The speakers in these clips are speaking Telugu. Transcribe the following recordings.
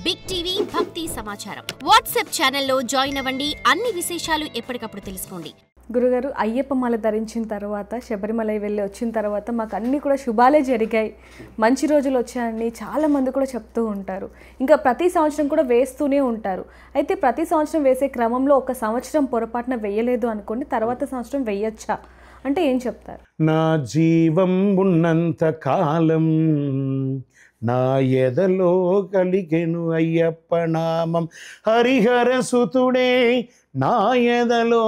బిగ్ టీవీ భక్తి సమాచారం వాట్సాప్ ఛానల్లో జాయిన్ అవ్వండి. అన్ని విశేషాలు ఎప్పటికప్పుడు తెలుసుకోండి. గురుగారు, అయ్యప్ప మాల ధరించిన తర్వాత శబరిమల వెళ్ళి వచ్చిన తర్వాత మాకు అన్నీ కూడా శుభాలే జరిగాయి, మంచి రోజులు వచ్చాయని చాలామంది కూడా చెప్తూ ఉంటారు. ఇంకా ప్రతి సంవత్సరం కూడా వేస్తూనే ఉంటారు. అయితే ప్రతి సంవత్సరం వేసే క్రమంలో ఒక సంవత్సరం పొరపాటున వేయలేదు అనుకోండి, తర్వాత సంవత్సరం వేయచ్చా అంటే ఏం చెప్తారు? నా జీవం ఉన్నంత కాలం నా ఎదలో కలిగెను అయ్యప్ప నామం, హరిహర సుతుడే నా ఎదలో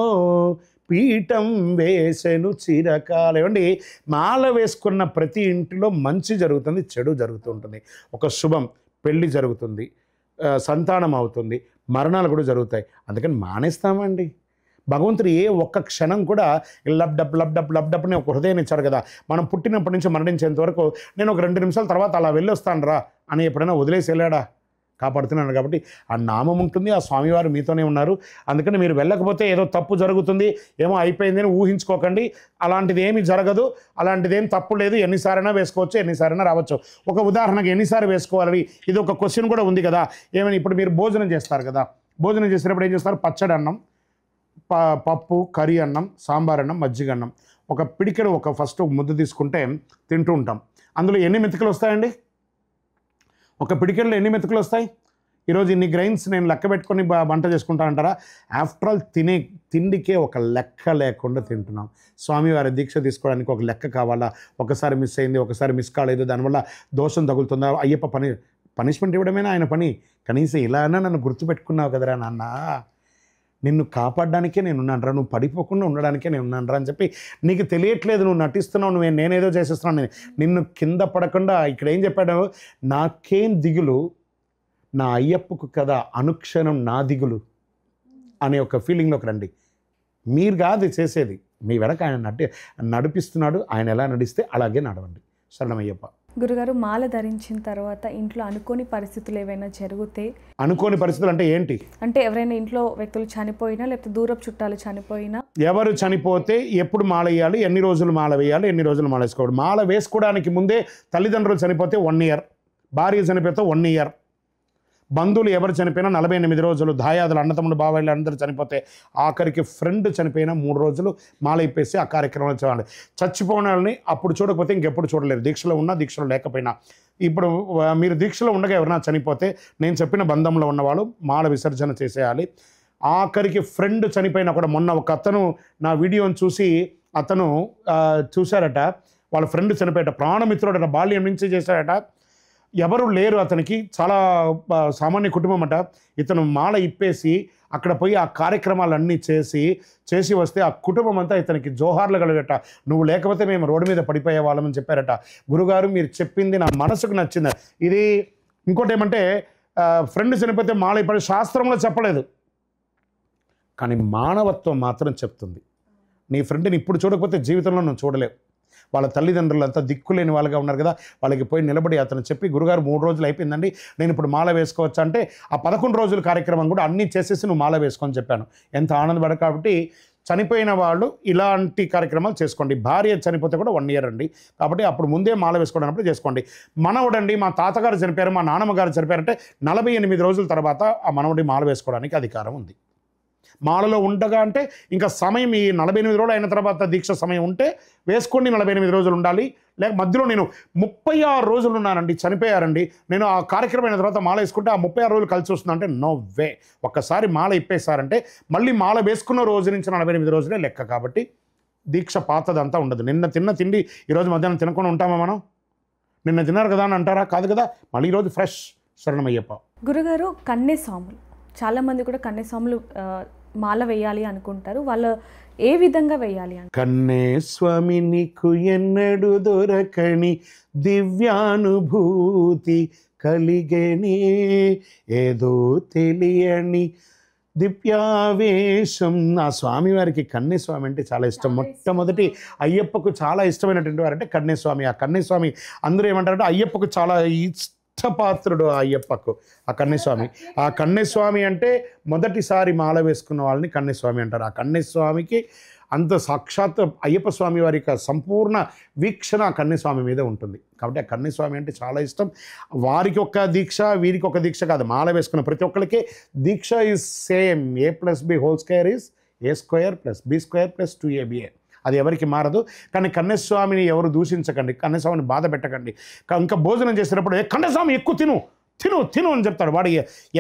పీఠం వేసెను చిరకాలం. ఏమండి, మాల వేసుకున్న ప్రతి ఇంటిలో మంచి జరుగుతుంది, చెడు జరుగుతూ ఉంటుంది. ఒక శుభం, పెళ్ళి జరుగుతుంది, సంతానం అవుతుంది, మరణాలు కూడా జరుగుతాయి. అందుకని మానేస్తామండి. భగవంతుడు ఏ ఒక్క క్షణం కూడా లబ్డప్ని ఒక హృదయాన్ని ఇచ్చాడు కదా. మనం పుట్టినప్పటి నుంచి మరణించేంత వరకు నేను ఒక 2 నిమిషాల తర్వాత అలా వెళ్ళొస్తాను రా అని ఎప్పుడైనా వదిలేసి వెళ్ళాడా? కాపాడుతున్నాను. కాబట్టి ఆ నామం ఉంటుంది, ఆ స్వామివారు మీతోనే ఉన్నారు. అందుకని మీరు వెళ్ళకపోతే ఏదో తప్పు జరుగుతుంది, ఏమో అయిపోయింది అని ఊహించుకోకండి. అలాంటిది ఏమీ జరగదు, అలాంటిది ఏం తప్పు లేదు. ఎన్నిసారైనా వేసుకోవచ్చు, ఎన్నిసారైనా రావచ్చు. ఒక ఉదాహరణకి ఎన్నిసార్లు వేసుకోవాలి, ఇది ఒక క్వశ్చన్ కూడా ఉంది కదా. ఏమైనా ఇప్పుడు మీరు భోజనం చేస్తారు కదా, భోజనం చేసినప్పుడు ఏం చేస్తారు? పచ్చడి అన్నం, పప్పు, కర్రీ అన్నం, సాంబార్ అన్నం, మజ్జిగ అన్నం, ఒక పిడికెడు ఒక ఫస్ట్ ముద్ద తీసుకుంటే తింటూ ఉంటాం. అందులో ఎన్ని మెతుకులు వస్తాయండి? ఒక పిడికెల్లో ఎన్ని మెతుకులు వస్తాయి? ఈరోజు ఇన్ని గ్రైన్స్ నేను లెక్క పెట్టుకొని వంట చేసుకుంటా అంటారా? ఆఫ్టర్ ఆల్ తినే తిండికే ఒక లెక్క లేకుండా తింటున్నాం. స్వామివారి దీక్ష తీసుకోవడానికి ఒక లెక్క కావాలా? ఒకసారి మిస్ అయింది, ఒకసారి మిస్ కాలేదు, దానివల్ల దోషం తగులుతుందా? అయ్యప్ప పనిష్మెంట్ ఇవ్వడమేనా ఆయన పని? కనీసం ఇలా అన్నా నన్ను గుర్తుపెట్టుకున్నావు కదరా నాన్న, నిన్ను కాపాడడానికే నేను ఉన్నాను, నువ్వు పడిపోకుండా ఉండడానికే నేను ఉన్నాను అని చెప్పి నీకు తెలియట్లేదు, నువ్వు నటిస్తున్నావు, నేనేదో చేసేస్తున్నాను, నిన్ను కింద పడకుండా. ఇక్కడ ఏం చెప్పాడు? నాకేం దిగులు, నా అయ్యప్పకు కదా అనుక్షణం నా దిగులు అనే ఒక ఫీలింగ్లోకి రండి. మీరు కాదు చేసేది, మీ వెనక ఆయన నడిపిస్తున్నాడు. ఆయన ఎలా నడిస్తే అలాగే నడవండి. శరణమయ్యప్ప. గురుగారు, మాల ధరించిన తర్వాత ఇంట్లో అనుకోని పరిస్థితులు ఏవైనా జరిగితే? అనుకోని పరిస్థితులు అంటే ఏంటి? అంటే ఎవరైనా ఇంట్లో వ్యక్తులు చనిపోయినా, లేకపోతే దూరపు చుట్టాలు చనిపోయినా? ఎవరు చనిపోతే ఎప్పుడు మాల వేయాలి, ఎన్ని రోజులు మాల వేయాలి, ఎన్ని రోజులు మాల వేసుకోవాలి? మాల వేసుకోవడానికి ముందే తల్లిదండ్రులు చనిపోతే 1 ఇయర్, భార్య చనిపోతే 1 ఇయర్, బంధువులు ఎవరు చనిపోయినా 48 రోజులు, దాయాదులు అన్నతమ్ముడు బాబాయిలు అందరూ చనిపోతే, ఆఖరికి ఫ్రెండ్ చనిపోయినా 3 రోజులు మాల ఇప్పేసి ఆ కార్యక్రమాలు చేయాలి. చచ్చిపోయిన వాళ్ళని అప్పుడు చూడకపోతే ఇంకెప్పుడు చూడలేరు, దీక్షలో ఉన్నా దీక్షలో లేకపోయినా. ఇప్పుడు మీరు దీక్షలో ఉండగా ఎవరైనా చనిపోతే నేను చెప్పిన బంధంలో ఉన్నవాళ్ళు మాల విసర్జన చేసేయాలి. ఆఖరికి ఫ్రెండ్ చనిపోయినా కూడా, మొన్న ఒక అతను నా వీడియోని చూసి అతను చూశారట, వాళ్ళ ఫ్రెండ్ చనిపోయాట, ప్రాణమిత్రుడట, బాల్యం నుంచి చేశాడట, ఎవరు లేరు అతనికి, చాలా సామాన్య కుటుంబం అట. ఇతను మాల ఇప్పేసి అక్కడ పోయి ఆ కార్యక్రమాలన్నీ చేసి వస్తే ఆ కుటుంబం అంతా ఇతనికి జోహార్లు కలిగట. నువ్వు లేకపోతే మేము రోడ్డు మీద పడిపోయే వాళ్ళమని చెప్పారట. గురుగారు, మీరు చెప్పింది నా మనసుకు నచ్చింది. ఇది ఇంకోటి ఏమంటే, ఫ్రెండ్ చనిపోతే మాల ఇప్పటి శాస్త్రంలో చెప్పలేదు, కానీ మానవత్వం మాత్రం చెప్తుంది. నీ ఫ్రెండ్ని ఇప్పుడు చూడకపోతే జీవితంలో నువ్వు చూడలేవు. వాళ్ళ తల్లిదండ్రులు అంతా దిక్కులేని వాళ్ళుగా ఉన్నారు కదా, వాళ్ళకి పోయి నిలబడి అతను చెప్పి, గురుగారు 3 రోజులు అయిపోయిందండి, నేను ఇప్పుడు మాల వేసుకోవచ్చు అంటే, ఆ 11 రోజుల కార్యక్రమం కూడా అన్నీ చేసేసి నువ్వు మాల వేసుకొని చెప్పాను. ఎంత ఆనందపడ. కాబట్టి చనిపోయిన వాళ్ళు ఇలాంటి కార్యక్రమాలు చేసుకోండి. భార్య చనిపోతే కూడా 1 ఇయర్ అండి, కాబట్టి అప్పుడు ముందే మాల వేసుకోవడానికి చేసుకోండి. మనవడండి, మా తాతగారు చనిపోయారు, మా నాన్నమ్మగారు చనిపోయారంటే 48 రోజుల తర్వాత ఆ మనవడి మాల వేసుకోవడానికి అధికారం ఉంది. మాలలో ఉండగా అంటే ఇంకా సమయం ఈ 48 రోజులు అయిన తర్వాత దీక్ష సమయం ఉంటే వేసుకోండి, 48 రోజులు ఉండాలి. లేక మధ్యలో నేను 36 రోజులు ఉన్నానండి, చనిపోయారండి, నేను ఆ కార్యక్రమం అయిన తర్వాత మాల వేసుకుంటే ఆ 36 రోజులు కలిసి వస్తుందంటే నో వే. ఒక్కసారి మాల ఇప్పేశారంటే మళ్ళీ మాల వేసుకున్న రోజు నుంచి 48 రోజులే లెక్క. కాబట్టి దీక్ష పాతదంతా ఉండదు. నిన్న తిన్న తిండి ఈరోజు మధ్యాహ్నం తినకుండా ఉంటామా మనం? నిన్న తిన్నారు కదా అని అంటారా? కాదు కదా. మళ్ళీ ఈరోజు ఫ్రెష్. శరణమయ్యప్ప. గురుగారు, కన్యస్వాములు చాలామంది కూడా కన్యస్వాములు మాల వేయాలి అనుకుంటారు, వాళ్ళు ఏ విధంగా వేయాలి అంటే? కన్నేస్వామి నీకు ఎన్నడు దొరకని దివ్యానుభూతి కలిగేనే, ఏదో తెలియని దివ్యావేశం. ఆ స్వామివారికి కన్యస్వామి అంటే చాలా ఇష్టం. మొట్టమొదటి అయ్యప్పకు చాలా ఇష్టమైనటువంటి వారంటే కన్యస్వామి. ఆ కన్యస్వామి అందరూ ఏమంటారంటే అయ్యప్పకు చాలా ఇష్టపాత్రుడు ఆ అయ్యప్పకు ఆ కన్యస్వామి. ఆ కన్యస్వామి అంటే మొదటిసారి మాల వేసుకున్న వాళ్ళని కన్యస్వామి అంటారు. ఆ కన్యస్వామికి అంత సాక్షాత్ అయ్యప్ప స్వామి వారి యొక్క సంపూర్ణ వీక్షణ ఆ కన్యస్వామి మీద ఉంటుంది. కాబట్టి ఆ కన్యస్వామి అంటే చాలా ఇష్టం. వారికి ఒక దీక్ష, వీరికి ఒక దీక్ష కాదు, మాల వేసుకున్న ప్రతి ఒక్కరికి దీక్ష is same. A+B² is A² + B² + 2ABA. అది ఎవరికి మారదు. కానీ కన్యస్వామిని ఎవరు దూషించకండి, కన్యస్వామిని బాధ పెట్టకండి. ఇంకా భోజనం చేసేటప్పుడు కన్యస్వామి ఎక్కువ తిను అని చెప్తాడు. వాడి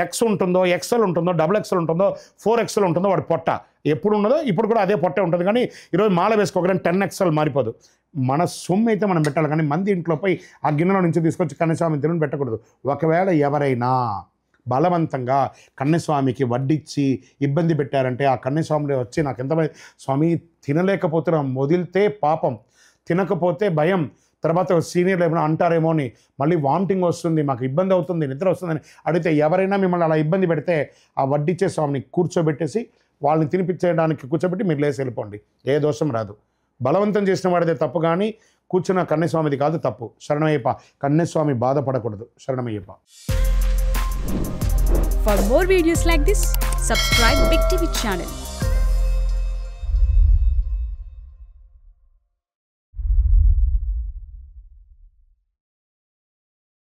ఎక్స్ ఉంటుందో, XL ఉంటుందో, XXL ఉంటుందో, 4XL ఉంటుందో, వాడి పొట్ట ఎప్పుడు ఉన్నదో ఇప్పుడు కూడా అదే పొట్టే ఉంటుంది. కానీ ఈరోజు మాల వేసుకోగానే 10XL మారిపోదు. మన సొమ్ము అయితే మనం పెట్టాలి, కానీ మంది ఇంట్లో పోయి ఆ గిన్నెలో నుంచి తీసుకొచ్చి కన్యస్వామి తిని పెట్టకూడదు. ఒకవేళ ఎవరైనా బలవంతంగా కన్యస్వామికి వడ్డిచ్చి ఇబ్బంది పెట్టారంటే ఆ కన్యస్వామి వచ్చి నాకు ఎంతమంది స్వామి తినలేకపోతున్నాం, వదిలితే పాపం, తినకపోతే భయం, తర్వాత సీనియర్లు ఏమైనా అంటారేమో అని, మళ్ళీ వామిటింగ్ వస్తుంది, మాకు ఇబ్బంది అవుతుంది, నిద్ర వస్తుందని అడిగితే ఎవరైనా మిమ్మల్ని అలా ఇబ్బంది పెడితే ఆ వడ్డిచ్చే స్వామిని కూర్చోబెట్టేసి వాళ్ళని తినిపించడానికి కూర్చోబెట్టి మీరు లేసి వెళ్ళిపోండి, ఏ దోషం రాదు. బలవంతం చేసిన వాడిదే తప్పు, కానీ కూర్చున్న కన్యస్వామిది కాదు తప్పు. శరణమయ్యప్ప. కన్యస్వామి బాధపడకూడదు. శరణమయ్యప్ప. For more videos like this, subscribe Big TV channel.